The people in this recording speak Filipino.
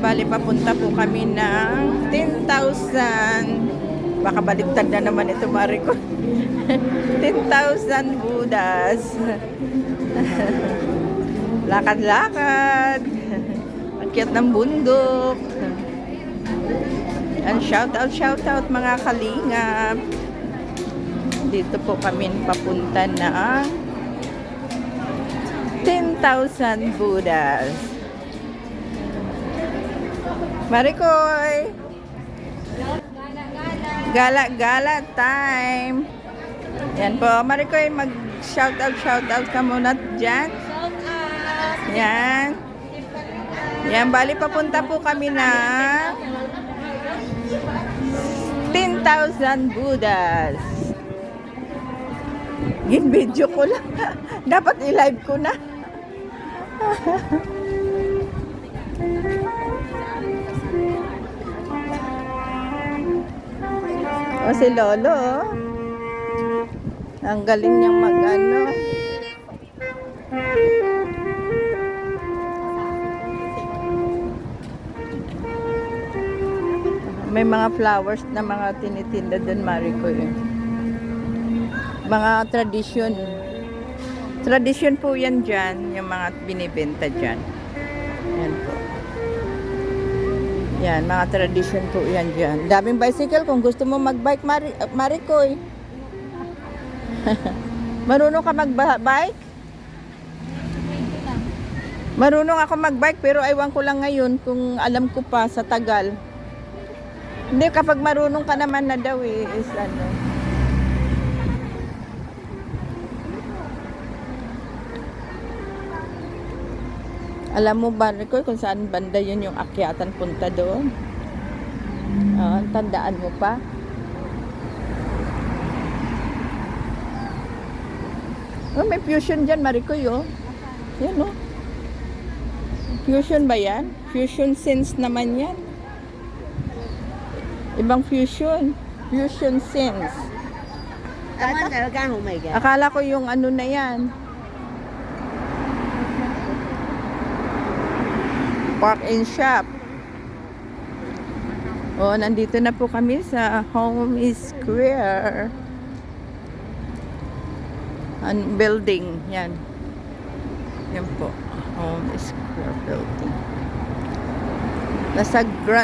Bali, papunta po kami ng 10,000. Baka baliktad na naman ito, Mariko. 10,000 Buddhas. Lakad-lakad. Ang cute ng bundok. And shout out mga kalingap. Dito po kami papunta na 10,000 Buddhas. Marikoy! Gala time! Yan po, Marikoy, mag-shout out ka muna dyan. Yan. Yan, bali papunta po kami na 10,000 Buddhas. Gin-video ko lang. Dapat i-live ko na. O si Lolo, oh. Ang galing niyang mag-ano. May mga flowers na mga tinitinda doon, Mariko, eh. Mga tradisyon. Tradisyon po yan dyan, yung mga binibenta dyan. Yan po. Yan, mga tradisyon po yan dyan. Daming bicycle kung gusto mo mag-bike, Marikoy. Marunong ka mag-bike? Marunong ako mag-bike pero aywan ko lang ngayon kung alam ko pa sa tagal. Hindi, kapag marunong ka naman na daw eh, is ano. Alam mo ba, Rico, kung saan banda yun yung akyatan punta doon? Tandaan mo pa? Oh, may fusion dyan, Marikoy, oh. Yan, oh. Fusion ba yan? Fusion sense naman yan. Ibang fusion. Fusion sense. Akala ko yung ano na yan. Park and shop. Oh, nandito na po kami sa Home Square. An building, yan. Yan po. Home Square building. Nasa